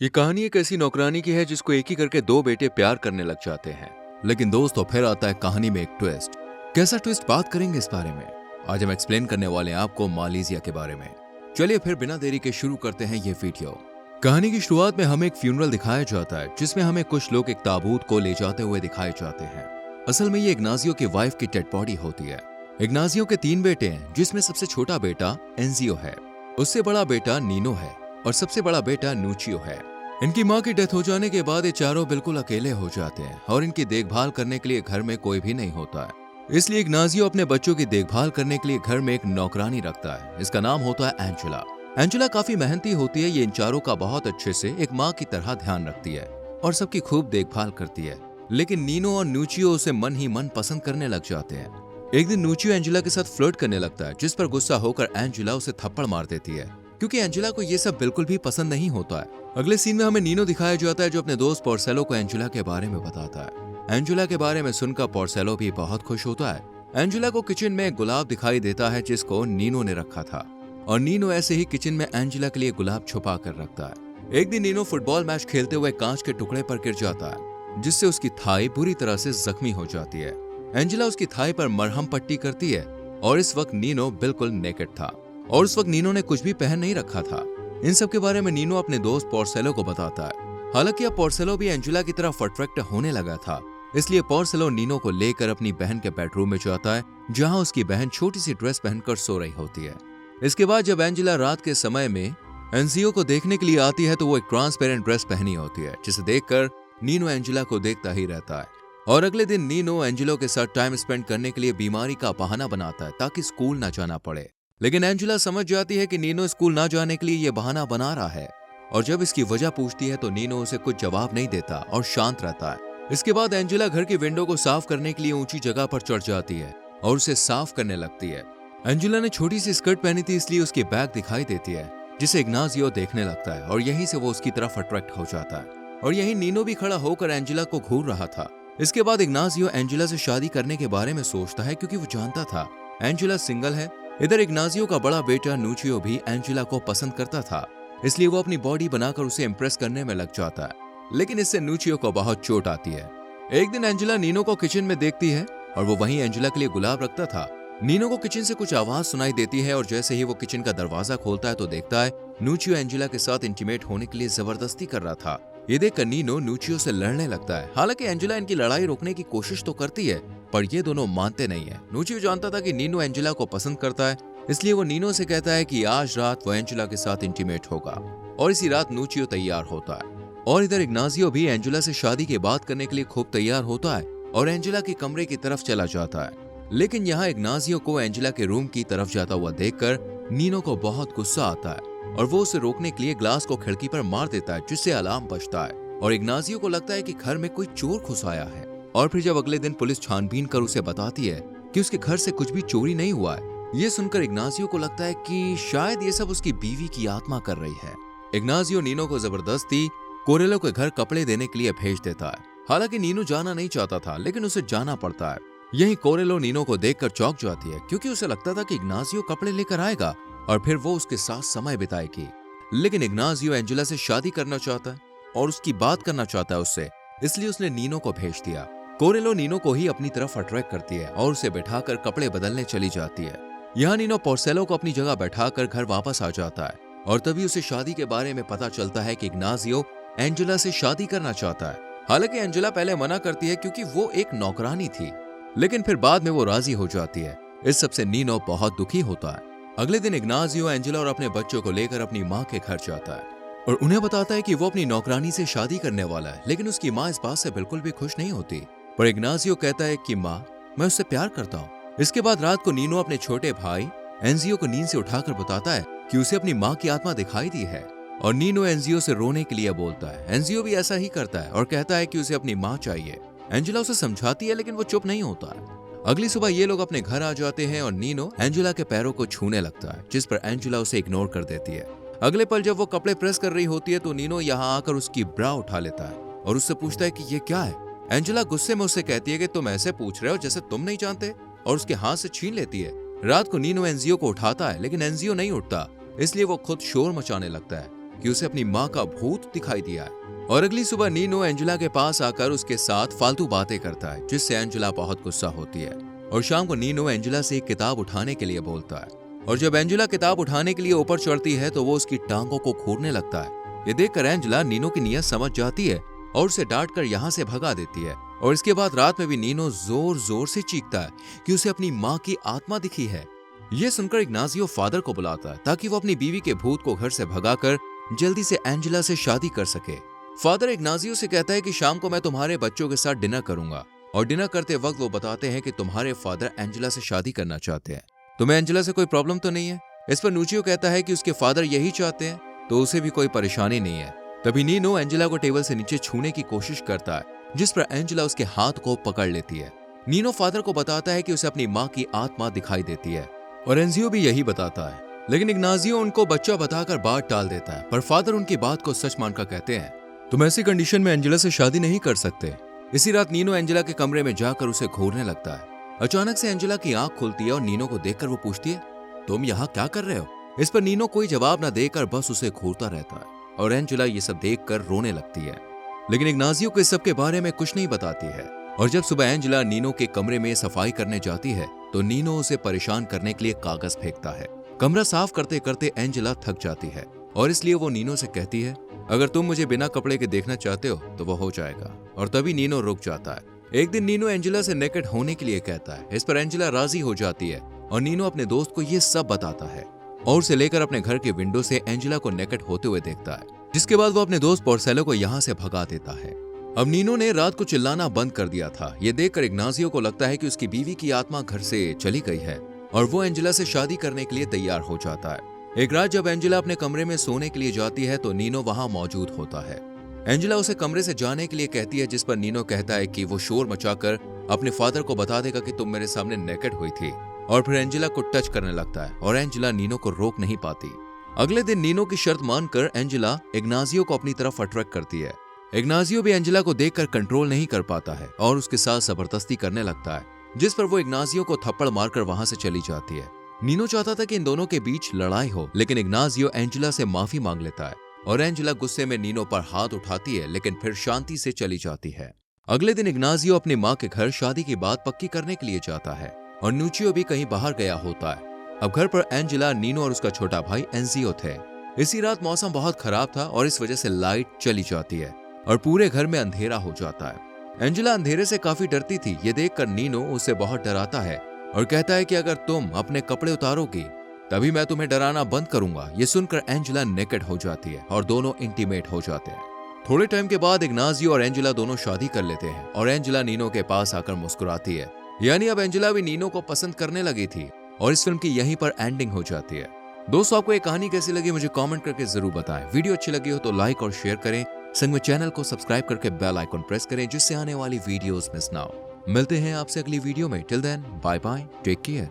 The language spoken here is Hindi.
ये कहानी एक ऐसी नौकरानी की है जिसको एक ही करके दो बेटे प्यार करने लग जाते हैं। लेकिन दोस्तों फिर आता है कहानी में एक ट्विस्ट। कैसा ट्विस्ट, बात करेंगे इस बारे में। आज हम एक्सप्लेन करने वाले हैं आपको मालेशिया के बारे में। चलिए फिर बिना देरी के शुरू करते हैं ये वीडियो। कहानी की शुरुआत में हमें एक फ्यूनरल दिखाया जाता है जिसमें हमें कुछ लोग एक ताबूत को ले जाते हुए दिखाए जाते हैं। असल में ये इग्नाजियो की वाइफ की डेड बॉडी होती है। इग्नाजियो के 3 बेटे हैं जिसमें सबसे छोटा बेटा एंजियो है, उससे बड़ा बेटा नीनो है और सबसे बड़ा बेटा नूचियो है। इनकी माँ की डेथ हो जाने के बाद ये चारों बिल्कुल अकेले हो जाते हैं और इनकी देखभाल करने के लिए घर में कोई भी नहीं होता है। इसलिए इग्नाजियो अपने बच्चों की देखभाल करने के लिए घर में एक नौकरानी रखता है। इसका नाम होता है एंजेला। एंजेला काफी मेहनती होती है। ये इन चारों का बहुत अच्छे से एक माँ की तरह ध्यान रखती है और सबकी खूब देखभाल करती है। लेकिन नीनो और नूचियो उसे मन ही मन पसंद करने लग जाते हैं। एक दिन नूचियो एंजेला के साथ फ्लर्ट करने लगता है जिस पर गुस्सा होकर एंजेला उसे थप्पड़ मार देती है क्योंकि एंजेला को ये सब बिल्कुल भी पसंद नहीं होता है। अगले सीन में हमें नीनो दिखाया जाता है जो अपने दोस्त पोर्सेलो को एंजेला के बारे में बताता है। एंजेला के बारे में सुनकर पोर्सेलो भी बहुत खुश होता है। एंजेला को किचन में एक गुलाब दिखाई देता है जिसको नीनो ने रखा था और नीनो ऐसे ही किचन में एंजेला के लिए गुलाब छुपा कर रखता है। एक दिन नीनो फुटबॉल मैच खेलते हुए कांच के टुकड़े पर गिर जाता है जिससे उसकी थाई बुरी तरह से जख्मी हो जाती है। एंजेला उसकी थाई पर मरहम पट्टी करती है और इस वक्त नीनो बिल्कुल नेकेड था और उस वक्त नीनो ने कुछ भी पहन नहीं रखा था। इन सब के बारे में नीनो अपने दोस्त पोर्सेलो को बताता है। हालांकि अब पोर्सेलो भी एंजेला की तरह परफेक्ट होने लगा था, इसलिए पोर्सेलो नीनो को लेकर अपनी बहन के बेडरूम में जाता है जहां उसकी बहन छोटी सी ड्रेस पहनकर सो रही होती है। इसके बाद जब एंजेला रात के समय में एंजियो को देखने के लिए आती है तो वो एक ट्रांसपेरेंट ड्रेस पहनी होती है जिसे देखकर नीनो एंजेला को देखता ही रहता है। और अगले दिन नीनो एंजेलो के साथ टाइम स्पेंड करने के लिए बीमारी का बहाना बनाता है ताकि स्कूल ना जाना पड़े। लेकिन एंजेला समझ जाती है कि नीनो स्कूल ना जाने के लिए ये बहाना बना रहा है और जब इसकी वजह पूछती है तो नीनो उसे कुछ जवाब नहीं देता और शांत रहता है। इसके बाद एंजेला घर की विंडो को साफ करने के लिए ऊंची जगह पर चढ़ जाती है और उसे साफ करने लगती है। एंजेला ने छोटी सी स्कर्ट पहनी थी इसलिए उसकी बैक दिखाई देती है जिसे इग्नाजियो देखने लगता है और यहीं से वो उसकी तरफ अट्रैक्ट हो जाता है और यहीं नीनो भी खड़ा होकर एंजेला को घूर रहा था। इसके बाद इग्नाजियो एंजेला से शादी करने के बारे में सोचता है क्योंकि वो जानता था एंजेला सिंगल है। इधर इग्नाजियो का बड़ा बेटा नूचियो भी एंजेला को पसंद करता था, इसलिए वो अपनी बॉडी बनाकर उसे इम्प्रेस करने में लग जाता है। लेकिन इससे नूचियो को बहुत चोट आती है। एक दिन एंजेला नीनो को किचन में देखती है और वो वहीं एंजेला के लिए गुलाब रखता था। नीनो को किचन से कुछ आवाज सुनाई देती है और जैसे ही वो किचन का दरवाजा खोलता है तो देखता है नूचियो एंजेला के साथ इंटीमेट होने के लिए जबरदस्ती कर रहा था। ये देखकर नीनो नूचियो से लड़ने लगता है। हालांकि एंजेला इनकी लड़ाई रोकने की कोशिश तो करती है पर ये दोनों मानते नहीं है। नूचियो जानता था कि नीनो एंजेला को पसंद करता है, इसलिए वो नीनो से कहता है कि आज रात वो एंजेला के साथ इंटीमेट होगा और इसी रात नूचियो तैयार होता है। और इधर इग्नाजियो भी एंजेला से शादी की बात करने के लिए खूब तैयार होता है और एंजेला के कमरे की तरफ चला जाता है। लेकिन यहाँ इग्नाजियो को एंजेला के रूम की तरफ जाता हुआ देखकर नीनो को बहुत गुस्सा आता है और वो उसे रोकने के लिए ग्लास को खिड़की पर मार देता है जिससे अलार्म बजता है और इग्नाजियो को लगता है कि घर में कोई चोर घुस आया है। और फिर जब अगले दिन पुलिस छानबीन कर उसे बताती है कि उसके घर से कुछ भी चोरी नहीं हुआ है, ये सुनकर इग्नाजियो को लगता है कि शायद ये सब उसकी बीवी की आत्मा कर रही है। इग्नाजियो नीनो को जबरदस्ती कोरेलो के घर कपड़े देने के लिए भेज देता है। हालांकि नीनो जाना नहीं चाहता था लेकिन उसे जाना पड़ता है। यही कोरेलो नीनो को देखकर चौंक जाती है क्योंकि उसे लगता था कि इग्नाजियो कपड़े लेकर आएगा और फिर वो उसके साथ समय बिताएगी। लेकिन इग्नाजियो एंजेला से शादी करना चाहता है और उसकी बात करना चाहता है उससे, इसलिए उसने नीनो को भेज दिया। कोरेलो नीनो को ही अपनी तरफ अट्रैक्ट करती है और उसे बैठाकर कपड़े बदलने चली जाती है। यहाँ नीनो पोर्सेलो को अपनी जगह बैठाकर घर वापस आ जाता है और तभी उसे शादी के बारे में पता चलता है कि इग्नाजियो एंजेला से शादी करना चाहता है। हालांकि एंजेला पहले मना करती है क्योंकि वो एक नौकरानी थी, लेकिन फिर बाद में वो राजी हो जाती है। इस सबसे नीनो बहुत दुखी होता है। अगले दिन इग्नाजियो एंजेला और अपने बच्चों को लेकर अपनी माँ के घर जाता है और उन्हें बताता है कि वो अपनी नौकरानी से शादी करने वाला है। लेकिन उसकी माँ इस बात से बिल्कुल भी खुश नहीं होती। पर इग्नाजियो कहता है कि माँ, मैं उससे प्यार करता हूँ। इसके बाद रात को नीनो अपने छोटे भाई एंजियो को नींद से उठाकर बताता है कि उसे अपनी माँ की आत्मा दिखाई दी है और नीनो एंजियो से रोने के लिए बोलता है। एंजियो भी ऐसा ही करता है और कहता है कि उसे अपनी माँ चाहिए। एंजेला उसे समझाती है लेकिन वो चुप नहीं होता है। अगली सुबह ये लोग अपने घर आ जाते हैं और नीनो एंजेला के पैरों को छूने लगता है जिस पर एंजेला उसे इग्नोर कर देती है। अगले पल जब वो कपड़े प्रेस कर रही होती है तो नीनो यहाँ आकर उसकी ब्रा उठा लेता है और उससे पूछता है कि ये क्या है। एंजेला गुस्से में उससे कहती है कि तुम ऐसे पूछ रहे हो जैसे तुम नहीं जानते, और उसके हाथ से छीन लेती है। रात को नीनो एंजियो को उठाता है लेकिन एंजियो नहीं उठता, इसलिए वो खुद शोर मचाने लगता है। कि उसे अपनी माँ का भूत दिखाई दिया है। और अगली सुबह नीनो एंजेला के पास आकर उसके साथ फालतू बातें करता है, जिससे एंजेला बहुत गुस्सा होती है। और शाम को नीनो एंजेला से एक किताब उठाने के लिए बोलता है। और जब एंजेला किताब उठाने के लिए ऊपर चढ़ती है तो वो उसकी टांगों को खूरने लगता है। ये देखकर एंजेला नीनो की नीयत समझ जाती है और उसे डांट कर यहाँ से भगा देती है। और इसके बाद रात में भी नीनो जोर जोर से चीखता है कि उसे अपनी माँ की आत्मा दिखी है। ये सुनकर इग्नाजियो फादर को बुलाता है ताकि वो अपनी बीवी के भूत को घर से भगाकर जल्दी से एंजेला से शादी कर सके। फादर इग्नाजियो से कहता है कि शाम को मैं तुम्हारे बच्चों के साथ डिनर करूंगा। और डिनर करते वक्त वो बताते हैं कि तुम्हारे फादर एंजेला से शादी करना चाहते हैं। तुम्हें एंजेला से कोई प्रॉब्लम तो नहीं है? इस पर नुचियो कहता है कि उसके फादर यही चाहते हैं, तो उसे भी कोई परेशानी नहीं है। तभी नीनो एंजेला को टेबल से नीचे छूने की कोशिश करता है, जिस पर एंजेला उसके हाथ को पकड़ लेती है। नीनो फादर को बताता है कि उसे अपनी माँ की आत्मा दिखाई देती है और एंजियो भी यही बताता है। लेकिन इग्नाजियो उनको बच्चा बताकर बात टाल देता है, पर फादर उनकी बात को सच मानकर कहते हैं तुम ऐसी कंडीशन में एंजेला से शादी नहीं कर सकते। इसी रात नीनो एंजेला के कमरे में जाकर उसे घूरने लगता है। अचानक से एंजेला की आंख खुलती है और नीनो को देखकर वो पूछती है तुम यहाँ क्या कर रहे हो? इस पर नीनो कोई जवाब न देकर बस उसे घूरता रहता है और एंजेला ये सब देखकर रोने लगती है। लेकिन इग्नाजियो को इस सब के बारे में कुछ नहीं बताती है। और जब सुबह एंजेला नीनो के कमरे में सफाई करने जाती है तो नीनो उसे परेशान करने के लिए कागज फेंकता है। कमरा साफ करते करते एंजेला थक जाती है और इसलिए वो नीनो से कहती है अगर तुम मुझे बिना कपड़े के देखना चाहते हो तो वो हो जाएगा। और तभी नीनो रुक जाता है। एक दिन नीनो एंजेला से नेकेड होने के लिए कहता है। इस पर एंजेला राजी हो जाती है और नीनो अपने दोस्त को ये सब बताता है और उसे लेकर अपने घर के विंडो से एंजेला को नेकेड होते हुए देखता है, जिसके बाद वो अपने दोस्त पोर्सेलो को यहाँ से भगा देता है। अब नीनो ने रात को चिल्लाना बंद कर दिया था। ये देखकर इग्नाजियो को लगता है कि उसकी बीवी की आत्मा घर से चली गई है और वो एंजेला से शादी करने के लिए तैयार हो जाता है। एक रात जब एंजेला अपने कमरे में सोने के लिए जाती है तो नीनो वहां मौजूद होता है। एंजेला उसे कमरे से जाने के लिए कहती है, जिस पर नीनो कहता है कि वो शोर मचाकर अपने फादर को बता देगा कि तुम मेरे सामने नेकेड हुई थी। और फिर एंजेला को टच करने लगता है और एंजेला नीनो को रोक नहीं पाती। अगले दिन नीनो की शर्त मानकर एंजेला इग्नाजियो को अपनी तरफ अट्रैक्ट करती है। इग्नाजियो भी एंजेला को देखकर कंट्रोल नहीं कर पाता है और उसके साथ जबरदस्ती करने लगता है, जिस पर वो इग्नाजियो को थप्पड़ मारकर वहां से चली जाती है। नीनो चाहता था कि इन दोनों के बीच लड़ाई हो, लेकिन इग्नाजियो एंजेला से माफी मांग लेता है और एंजेला गुस्से में नीनो पर हाथ उठाती है, लेकिन फिर शांति से चली जाती है। अगले दिन इग्नाजियो अपनी माँ के घर शादी की बात पक्की करने के लिए जाता है और नुचियो भी कहीं बाहर गया होता है। अब घर पर एंजेला, नीनो और उसका छोटा भाई एंजियो थे। इसी रात मौसम बहुत खराब था और इस वजह से लाइट चली जाती है और पूरे घर में अंधेरा हो जाता है। एंजेला अंधेरे से काफी डरती थी। ये देखकर नीनो उसे बहुत डराता है और कहता है कि अगर तुम अपने कपड़े उतारोगी तभी मैं तुम्हें डराना बंद करूंगा। ये सुनकर एंजेला नेकेड हो जाती है और दोनों इंटीमेट हो जाते हैं। थोड़े टाइम के बाद इग्नाजियो और एंजेला दोनों शादी कर लेते हैं और एंजेला नीनो के पास आकर मुस्कुराती है। यानी अब एंजेला भी नीनो को पसंद करने लगी थी और इस फिल्म की यहीं पर एंडिंग हो जाती है। दोस्तों, आपको ये कहानी कैसी लगी मुझे कमेंट करके जरूर बताएं। वीडियो अच्छी लगी हो तो लाइक और शेयर करें। संग में चैनल को सब्सक्राइब करके बेल आइकन प्रेस करें, जिससे आने वाली वीडियोस मिस ना हो। मिलते हैं आपसे अगली वीडियो में। Till then, bye bye, take care.